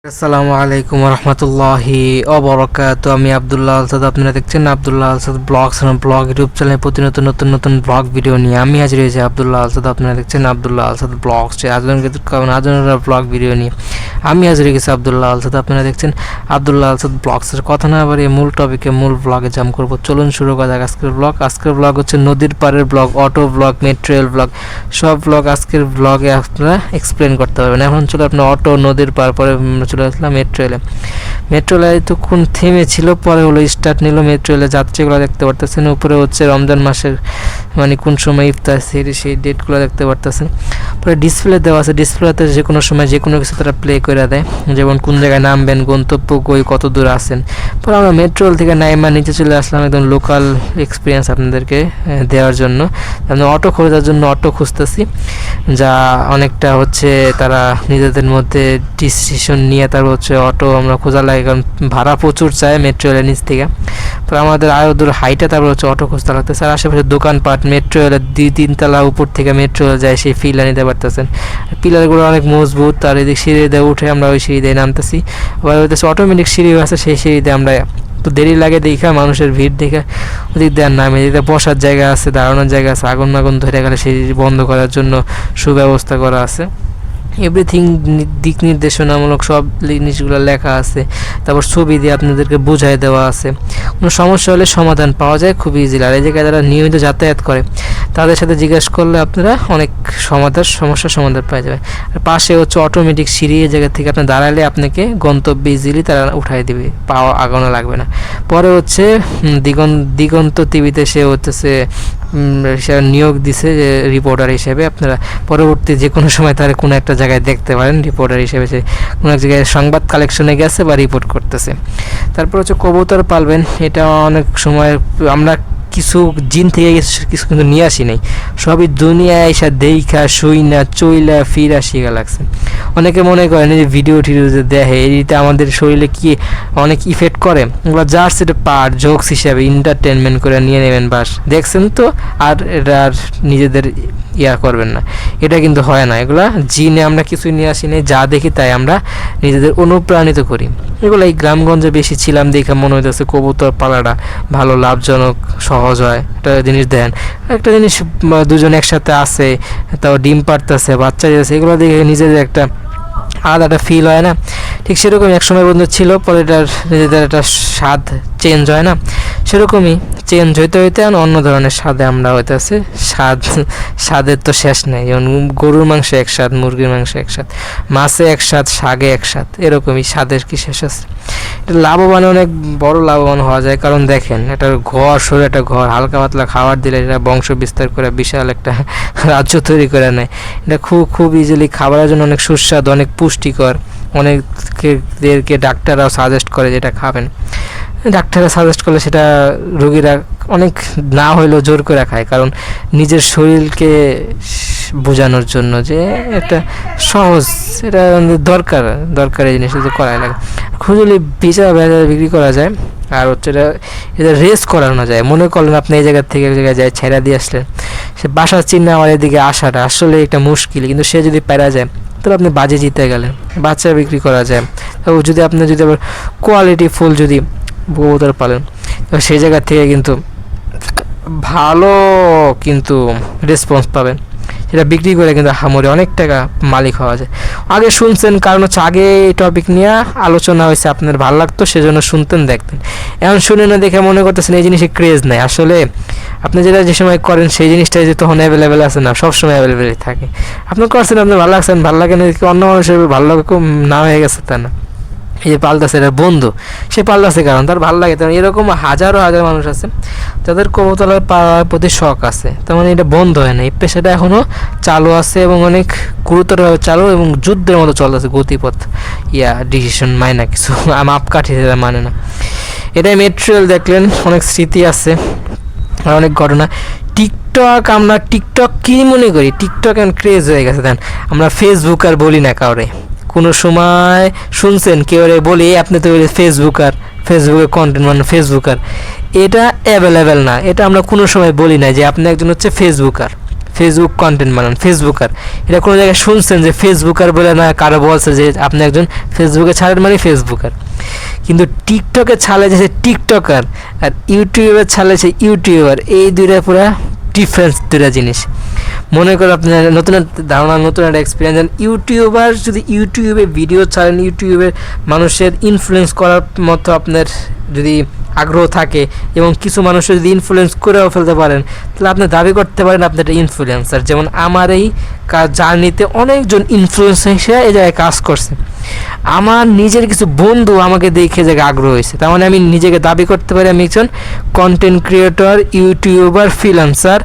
আসসালামু আলাইকুম রহমতুল্লাহি ওবরাকাতু। আমি আব্দুল্লাহ আলসাদ, আপনারা দেখছেন আব্দুল্লাহ আলসাদ ব্লগস ব্লগ ইউটিউব চ্যানেলে প্রতিনিয়ত নতুন নতুন ব্লগ ভিডিও নিয়ে আমি হাজির হয়েছি আব্দুল্লাহ আলসাদ। আপনারা দেখছেন আব্দুল্লাহ আলসাদ ব্লগস আজনের ব্লগ ভিডিও নিয়ে আমি হাজির হয়ে গেছি আব্দুল্লাহ আলসাদ। আপনারা দেখছেন আব্দুল্লাহ আলসাদ ব্লগসের কথা না বাড়িয়ে মূল টপিকে মূল ব্লগে জাম করবো। চলুন শুরু করা যাক আজকের ব্লগ হচ্ছে নদীর পাড়ের blog, auto blog, metro rail blog, সব ব্লগ আজকের ব্লগে আপনারা এক্সপ্লেন করতে পারবেন। এখন চলো আপনার অটো, নদীর পার, পরে চলে আসলাম মেট্রো রেলে এতক্ষণ থেমে ছিল, পরে হলো স্টার্ট নিল। মেট্রো রেলে যাত্রীগুলো দেখতে পারতেছেন। উপরে হচ্ছে রমজান মাসের মানে কোন সময় ইফতার সেই ডেটগুলো দেখতে পারতেছেন। পরে ডিসপ্লে দেওয়া আছে, ডিসপ্লেতে যে কোনো সময় যে কোনো কিছু তারা প্লে করে দেয়, যেমন কোন জায়গায় নামবেন, গন্তব্য কই, কত দূর আছেন। পরে আমরা মেট্রো রেল থেকে নাইমা নিচে চলে আসলাম একদম লোকাল এক্সপিরিয়েন্স আপনাদেরকে দেওয়ার জন্য। আমরা অটো খোঁজার জন্য অটো খুঁজতেছি, যা অনেকটা হচ্ছে তারা নিজেদের মধ্যে ডিসিশন নিয়ে তারপর হচ্ছে অটো আমরা খোঁজা লাগে, কারণ ভাড়া প্রচুর চায় মেট্রো রেলের নিচ থেকে। তো আমাদের আরও দূর হাইটে তারপর হচ্ছে অটো খুঁজতে লাগতেছে। আর আশেপাশে দোকানপাট, মেট্রো রেলের 2-3 তলা উপর থেকে মেট্রো রেল যায়, সেই ফিল নিতে পারতেছেন। পিলারগুলো অনেক মজবুত। আর এদিক সিঁড়ি দিয়ে উঠে আমরা ওই সিঁড়ি দিয়ে নামতেছি। আবার হচ্ছে অটোমেটিক সিঁড়ি আছে, সেই সিঁড়িতে আমরা তো দেরি লাগে দেখা, মানুষের ভিড় দেখে ওদিক দিয়ে নামে। এদিকে বসার জায়গা আছে, দাঁড়ানোর জায়গা আছে, আগুন ধরে গেলে সেই বন্ধ করার জন্য সুব্যবস্থা করা আছে। এভরিথিং দিক নির্দেশনামূলক সব জিনিসগুলো লেখা আছে। তারপর ছবি দিয়ে আপনাদেরকে বোঝাই দেওয়া আছে। কোনো সমস্যা হলে সমাধান পাওয়া যায় খুব ইজিলি। আর এই জায়গায় যারা নিয়মিত যাতায়াত করে তাদের সাথে জিজ্ঞেস করলে আপনারা অনেক সমস্যার সমাধান পাওয়া যাবে। আর পাশে হচ্ছে অটোমেটিক সিঁড়ি, এই জায়গা থেকে আপনি দাঁড়ালে আপনাকে গন্তব্যে ইজিলি তারা উঠাই দেবে, পাওয়া আগানো লাগবে না। পরে হচ্ছে দিগন্ত টিভিতে সে হচ্ছে নিয়োগ দিছে যে রিপোর্টার হিসেবে। আপনারা পরবর্তী যে কোনো সময় তার কোনো একটা জায়গায় দেখতে পারেন রিপোর্টার হিসেবে, সে কোনো এক জায়গায় সংবাদ কালেকশনে গেছে বা রিপোর্ট করতেছে। তারপর হচ্ছে কবুতর পালবেন, এটা অনেক সময় আমরা কিছু জিন থেকে কিছু কিন্তু নিয়ে আসি নাই, সবই দুনিয়ায় এসে দেখা শুই না চইলা ফিরা শিখা লাগছে। অনেকে মনে করেন যে ভিডিও যে দেখে এইটা আমাদের শরীরে কি অনেক ইফেক্ট করে, ওগুলো জাস্ট এটা পার্ট জোকস হিসাবে এন্টারটেনমেন্ট করে নিয়ে নেবেন, বাস দেখছেন তো, আর এটা আর নিজেদের করবেন না। এটা কিন্তু হয় না, এগুলা জিনে আমরা কিছুই নিয়ে আসি নাই, যা দেখি তাই আমরা নিজেদের অনুপ্রাণিত করি। এগুলো এই গ্রামগঞ্জে বেশি ছিলাম দেখে মনে হইতেছে কবুতর পালাটা ভালো লাভজনক সহজ হয়। একটা জিনিস দেন, একটা জিনিস দুজন একসাথে আছে, তাও ডিম পারতেছে, বাচ্চা দিতেছে, এগুলো দেখে নিজেদের একটা আলাদা একটা ফিল হয় না। ঠিক সেরকম একসময় বন্ধু ছিল, পরে এটার নিজেদের একটা স্বাদ চেঞ্জ হয় না, সেরকমই চেঞ্জ হইতে হইতে অন্য ধরনের স্বাদে আমরা হইতেছে। স্বাদের তো শেষ নেই, যেমন গরুর মাংস এক স্বাদ, মুরগির মাংস এক স্বাদ, মাছে এক স্বাদ, শাকে এক স্বাদ, এরকমই স্বাদের কি শেষ আছে। এটা লাভবান, অনেক বড় লাভবান হওয়া যায়। কারণ দেখেন এটার ঘর, শরীর একটা ঘর, হালকা পাতলা খাবার দিলে এটা বংশ বিস্তার করে বিশাল একটা রাজ্য তৈরি করে নেয়। এটা খুব ইজিলি খাবারের জন্য অনেক সুস্বাদু, অনেক পুষ্টিকর। অনেকদেরকে ডাক্তাররাও সাজেস্ট করে যেটা খাবেন। ডাক্তাররা সাজেস্ট করলে সেটা রোগীরা অনেক না হইলেও জোর করে খায়, কারণ নিজের শরীরকে বোঝানোর জন্য যে একটা সহজ, এটা দরকারি জিনিস তো করাই লাগে। খুঁজলি ভিজা বিক্রি করা যায়। আর হচ্ছে এটা রেস করানো যায়। মনে করলেন আপনি এই জায়গার থেকে এক জায়গায় যায় ছেড়া দিয়ে আসলেন, সে বাসার চিহ্ন আমার এদিকে আসাটা আসলে একটা মুশকিল, কিন্তু সে যদি পারা যায় তাহলে আপনি বাজে জিতে গেলেন। বাচ্চা বিক্রি করা যায়। তো যদি আপনি যদি আবার কোয়ালিটি ফুল যদি কবুতর পালেন, তো সেই জায়গা থেকে কিন্তু ভালো কিন্তু রেসপন্স পাবেন। সেটা বিক্রি করে কিন্তু হামরে অনেক টাকা মালিক হওয়া যায়। আগে শুনছেন, কারণ হচ্ছে আগে এই টপিক নিয়ে আলোচনা হয়েছে, আপনার ভালো লাগতো সেজন্য শুনতেন দেখতেন। এখন শুনে না দেখে মনে করতেছেন এই জিনিসে ক্রেজ নাই। আসলে আপনি যেটা যে সময় করেন সেই জিনিসটাই যে তখন অ্যাভেলেবেল আছে না, সবসময় অ্যাভেলেবেলই থাকে। আপনি করছেন, আপনার ভালো লাগছেন, ভালো লাগে না, অন্য মানুষের ভালো লাগে না হয়ে গেছে তা না। এই যে পাল্টাছে, এটা বন্ধু, সে পাল্টাছে কারণ তার ভালো লাগে। তেমন এরকম হাজার মানুষ আছে যাদের কবুতরের পাওয়ার প্রতি শখ আছে, তেমন মানে এটা বন্ধ হয় না, এই পেশাটা এখনও চালু আছে এবং অনেক গুরুতরভাবে চালু এবং যুদ্ধের মতো চলতেছে। গতিপথ ডিসিশন মানে না, কিছু মাপকাঠি মানে না। এটাই মেট্রো রেল দেখলেন, অনেক স্মৃতি আছে আর অনেক ঘটনা। আমরা টিকটক কি মনে করি, টিকটক এখন ক্রেজ হয়ে গেছে। দেন আমরা ফেসবুক আর বলি না কাউরে। কোনো সময় শুনছেন কেউ বলি আপনি তো ফেসবুকে কন্টেন্ট মানে ফেসবুকার, এটা অ্যাভেলেবেল না। এটা আমরা কোনো সময় বলি না যে আপনি একজন হচ্ছে ফেসবুক কন্টেন্ট বানান, ফেসবুকার। এটা কোনো জায়গায় শুনছেন যে ফেসবুকার বলে? না, কারো বলছে যে আপনি একজন ফেসবুকে ছাড়েন মানে ফেসবুকার। কিন্তু টিকটকে ছাড়লে যে টিকটকার, আর ইউটিউবে ছাড়লে সে ইউটিউবার, এই দুইটা পুরো ডিফারেন্স দুইটা জিনিস। মনে করো আপনার নতুন ধারণা, নতুন একটা এক্সপিরিয়েন্স। ইউটিউবার যদি ইউটিউবে ভিডিও ছাড়েন, ইউটিউবে মানুষের ইনফ্লুয়েন্স করার মতো আপনার যদি আগ্রহ থাকে এবং কিছু মানুষের যদি ইনফ্লুয়েন্স করেও ফেলতে পারেন, তাহলে আপনি দাবি করতে পারেন আপনি একটা ইনফ্লুয়েন্সার। যেমন আমার এই জার্নিতে অনেকজন ইনফ্লুয়েন্সার হিসেবে এই জায়গায় কাজ করছে। আমার নিজের কিছু বন্ধু আমাকে দেখে জায়গায় আগ্রহ হয়েছে, তার মানে আমি নিজেকে দাবি করতে পারি আমি একজন কন্টেন্ট ক্রিয়েটর, ইউটিউবার, ফ্রিল্যান্সার।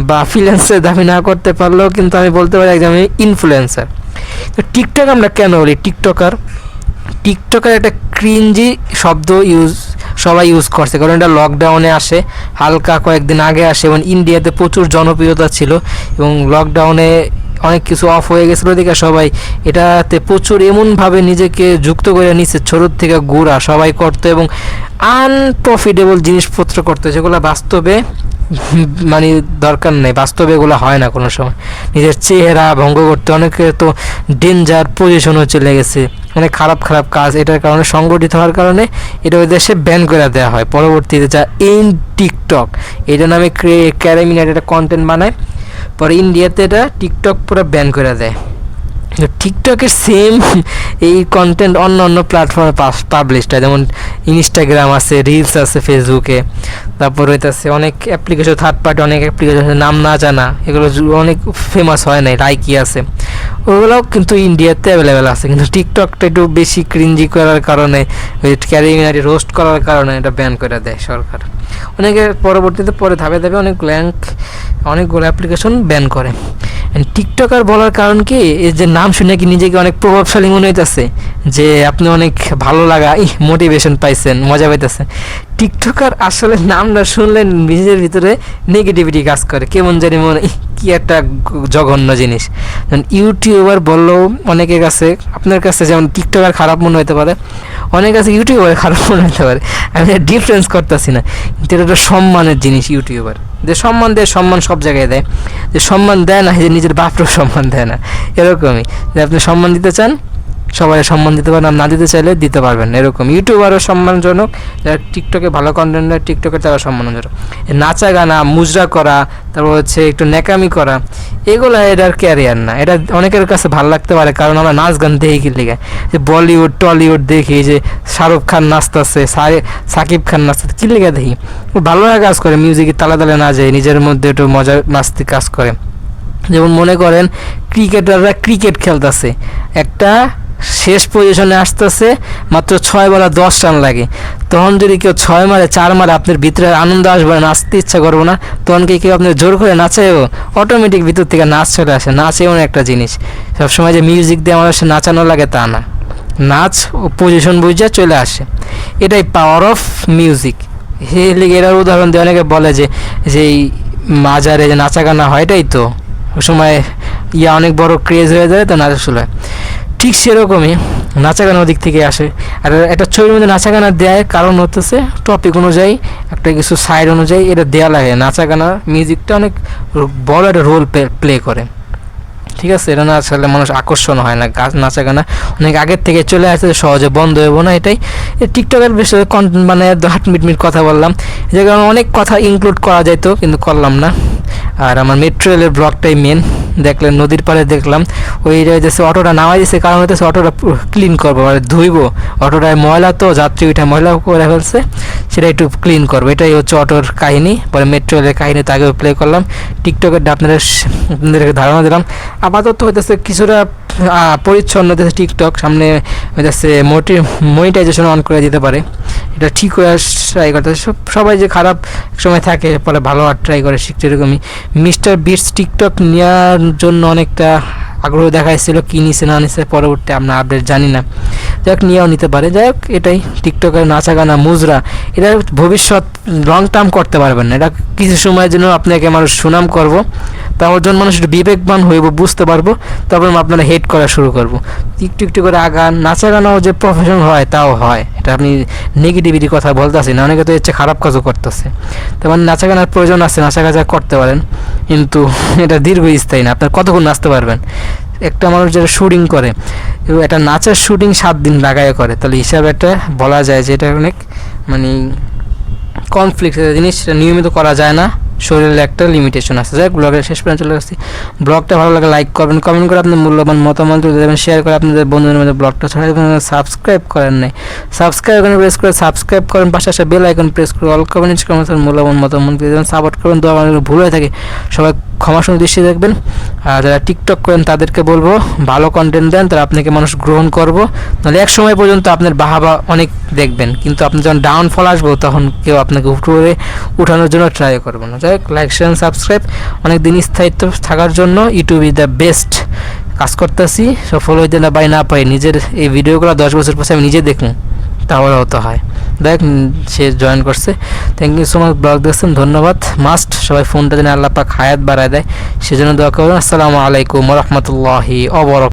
বা ফ্রিল্যান্সার দাবি না করতে পারলেও কিন্তু আমি বলতে পারি একজন আমি ইনফ্লুয়েন্সার। তো টিকটক আমরা কেন বলি টিকটকার? টিকটকের একটা ক্রিঞ্জি শব্দ সবাই ইউজ করছে, কারণ এটা লকডাউনে আসে, হালকা কয়েকদিন আগে আসে এবং ইন্ডিয়াতে প্রচুর জনপ্রিয়তা ছিল এবং লকডাউনে অনেক কিছু অফ হয়ে গেছিলো দেখে সবাই এটাতে প্রচুর এমনভাবে নিজেকে যুক্ত করে নিচ্ছে, ছোটোর থেকে গোড়া সবাই করতো এবং আনপ্রফিটেবল জিনিসপত্র করতো যেগুলো বাস্তবে মানে দরকার নেই, বাস্তবে এগুলো হয় না কোনো সময়। নিজের চেহারা ভঙ্গ করতে অনেকে তো ডেঞ্জার পজিশনও চলে গেছে, অনেক খারাপ খারাপ কাজ এটার কারণে সংগঠিত হওয়ার কারণে এটা ওই দেশে ব্যান করে দেওয়া হয়। পরবর্তীতে যা ইন টিকটক এটা নামে ক্যারিমিনেট একটা কন্টেন্ট বানায়, পরে ইন্ডিয়াতে এটা টিকটক পুরো ব্যান করে দেয়। টিকটকের সেম এই কন্টেন্ট অন্য অন্য প্ল্যাটফর্মে পাবলিশড হয়, যেমন ইনস্টাগ্রাম আছে, রিলস আছে ফেসবুকে, তারপর হইতেছে অনেক অ্যাপ্লিকেশন, থার্ড পার্টি অনেক অ্যাপ্লিকেশন আছে নাম না জানা, এগুলো অনেক ফেমাস হয় নাই, লাইকি আছে, ওগুলোও কিন্তু ইন্ডিয়াতে অ্যাভেলেবেল আছে। কিন্তু টিকটকটা একটু বেশি ক্রিঞ্জি করার কারণে, ওই ক্যারিমিনারি রোস্ট করার কারণে এটা ব্যান করে দেয় সরকার। অনেকে পরবর্তীতে পরে ধাপে ধাপে অনেকগুলো অ্যাপ্লিকেশন ব্যান করে। টিকটকার বলার কারণ কি, এই যে নাম শুনে কি নিজেকে অনেক প্রভাবশালী মনে হইতেছে, যে আপনি অনেক ভালো লাগা মোটিভেশন পাইছেন, মজা পাইতেছেন। টিকটকার আসলে নামটা শুনলে নিজের ভিতরে নেগেটিভিটি কাজ করে, কেমন জানি মনে কি একটা জঘন্য জিনিস। ইউটিউবার বললেও অনেকের কাছে, আপনার কাছে যেমন টিকটকার খারাপ মনে হতে পারে, অনেকের কাছে ইউটিউবার খারাপ মনে হতে পারে, আমি ডিফারেন্স করতেছি না, কিন্তু এটা একটা সম্মানের জিনিস। ইউটিউবার যে সম্মান দেয়, সম্মান সব জায়গায় দেয়, যে সম্মান দেয় না যে নিজের বাপরেও সম্মান দেয় না, এরকমই যে আপনি সম্মান দিতে চান সবাই সম্মান দিতে পারেন, না দিতে চাইলে দিতে পারবেন, এরকম। ইউটিউবারও সম্মানজনক, যারা টিকটকে ভালো কন্টেন্ট দেয় টিকটকে তারা সম্মানজনক। নাচা গানা, মুজরা করা, তারপর হচ্ছে একটু ন্যাকামি করা, এগুলো এটার ক্যারিয়ার না। এটা অনেকের কাছে ভালো লাগতে পারে, কারণ আমরা নাচ গান দেখি কি লেগে, যে বলিউড টলিউড দেখি, যে শাহরুখ খান নাচতেছে, সাকিব খান নাচতেছে, কি লেগে দেখি, ভালো লাগে কাজ করে, মিউজিকের তালে তালে না যায়, নিজের মধ্যে একটু মজা মাস্তি কাজ করে। যেমন মনে করেন ক্রিকেটাররা ক্রিকেট খেলতেছে, একটা শেষ পজিশনে আসতেছে, মাত্র 6 বলে 10 রান লাগে, তখন যদি কেউ 6 মারে 4 মারে, আপনার ভিতরে আনন্দ আসবে না, নাচতে ইচ্ছা করবো না, তখন কি কেউ আপনার জোর করে নাচাইও? অটোমেটিক ভিতর থেকে নাচ চলে আসে। নাচ এমন একটা জিনিস, সবসময় যে মিউজিক দিয়ে আমার নাচানো লাগে তা না, নাচ ও পজিশন বুঝে চলে আসে, এটাই পাওয়ার অফ মিউজিক। এই লিগে এটার উদাহরণ দিয়ে অনেকে বলে যে এই মাজারে যে নাচা গানা হয়, এটাই তো ওই সময় অনেক বড় ক্রেজ হয়ে যায়, তো নাচা শুরু হয়। ঠিক সেরকমই নাচা গানার দিক থেকে আসে। আর একটা ছবির মধ্যে নাচা গানা দেয় কারণ হতেছে টপিক অনুযায়ী, একটা কিছু সাইড অনুযায়ী এটা দেওয়া লাগে। নাচা গানা মিউজিকটা অনেক বড় একটা রোল প্লে করে, ঠিক আছে? এটা না আসলে মানুষ আকর্ষণ হয় না, নাচা গানা অনেক আগের থেকে চলে আসছে, সহজে বন্ধ হইব না। এটাই টিকটকের বিষয়ে কন্টেন্ট মানে 8 মিনিট কথা বললাম, যে কারণে অনেক কথা ইনক্লুড করা যেত কিন্তু করলাম না। আর আমার মেট্রো রেলের ব্লগটাই মেন, দেখলেন নদীর পাড়ে দেখলাম, ওই যাচ্ছে অটোটা নামাই দিয়েছে, কারণ হচ্ছে অটোটা ক্লিন করবো, মানে ধুইবো, অটোটায় ময়লা তো, যাত্রী ওইটা ময়লা করে ফেলছে, সেটা একটু ক্লিন করবো, এটাই হচ্ছে অটোর কাহিনী। পরে মেট্রো রেলের কাহিনী তো আগেও প্লে করলাম, টিকটকের আপনাদেরকে ধারণা দিলাম। আপাতত হইতেছে কিছুটা পরিচ্ছন্ন হইতেছে টিকটক, সামনে হইতেছে মনিটাইজেশন অন করে দিতে পারে, এটা ঠিক হয়ে ট্রাই করতে। সবাই যে খারাপ সময় থাকে পরে ভালো আর ট্রাই করে শিখতে, এরকমই মিস্টার বিস্ট টিকটক নেওয়ার জন্য অনেকটা আগ্রহ দেখাইছিল, কী নিছে না নিছে পরবর্তী আমরা আপডেট জানি না, যাই হোক নিয়েও নিতে পারে। যাই হোক এটাই টিকটকের নাচা গানা মুজরা, এটা ভবিষ্যৎ লং টার্ম করতে পারবেন না, এটা কিছু সময়ের জন্য আপনাকে মানুষ সুনাম করবো, তারপর যখন মানুষ একটু বিবেকবান হইব, বুঝতে পারবো, তারপর আপনারা হেট করা শুরু করবো। একটু একটু করে আগান, নাচা গানাও যে প্রফেশন হয় তাও হয়। এটা আপনি নেগেটিভিটি কথা বলতেছি না, অনেকে তো ইচ্ছে খারাপ কাজও করতেছে। তার মানে নাচা গানার প্রয়োজন আছে, নাচা গাজা করতে পারেন, কিন্তু এটা দীর্ঘস্থায়ী না। আপনার কতক্ষণ নাচতে পারবেন? একটা মানুষ যারা শুটিং করে, একটা নাচের শুটিং 7 দিন লাগায় করে, তাহলে হিসাবে একটা বলা যায় যে এটা অনেক মানে কনফ্লিক্ট জিনিস, সেটা নিয়মিত করা যায় না, শরীরের একটা লিমিটেশন আছে। যাই হোক, ব্লগের শেষ পর্যন্ত চলে আসছি। ব্লগটা ভালো লাগে লাইক করবেন, কমেন্ট করে আপনার মূল্যবান মতামত দেবেন, শেয়ার করে আপনাদের বন্ধুদের মধ্যে ব্লগটা ছড়াই দেবেন। সাবস্ক্রাইব করেন নাই, সাবস্ক্রাইব আইকনে প্রেস করে সাবস্ক্রাইব করেন, পাশে আসা বেল আইকন প্রেস করে অল কমেন্ট করেন, মূল্যবান মতামত দিয়ে দেবেন, সাপোর্ট করবেন। তো আমার ভুল হয়ে থাকে সবাই ক্ষমাসুন্দর দৃষ্টি দেখবেন। আর যারা টিকটক করেন তাদেরকে বলবো ভালো কন্টেন্ট দেন, তারা আপনাকে মানুষ গ্রহণ করবো, নাহলে এক সময় পর্যন্ত আপনার বাহাবা অনেক দেখবেন, কিন্তু আপনি যখন ডাউনফল আসবো তখন কেউ আপনাকে উপরে উঠানোর জন্য ট্রাই করবো না। যাই হোক, লাইক শেয়ার সাবস্ক্রাইব, অনেক দিন স্থায়িত্ব থাকার জন্য ইউটিউব ইজ দ্য বেস্ট। কাজ করতেছি, সফল হইতে না পাই না পাই, নিজের এই ভিডিওগুলো 10 বছর পর আমি নিজে দেখুন, তাহলে হতে হয়। দেখ, সে জয়েন করছে, thank you so much. Blog দেখছেন, ধন্যবাদ। মাস্ট সবাই ফোনটা যেন আল্লাহ পাক হায়াত বাড়ায় দেয়, সেজন্য দোয়া করবেন। আসসালামু আলাইকুম ওয়া রাহমাতুল্লাহি ওয়া বারাকাতুহু।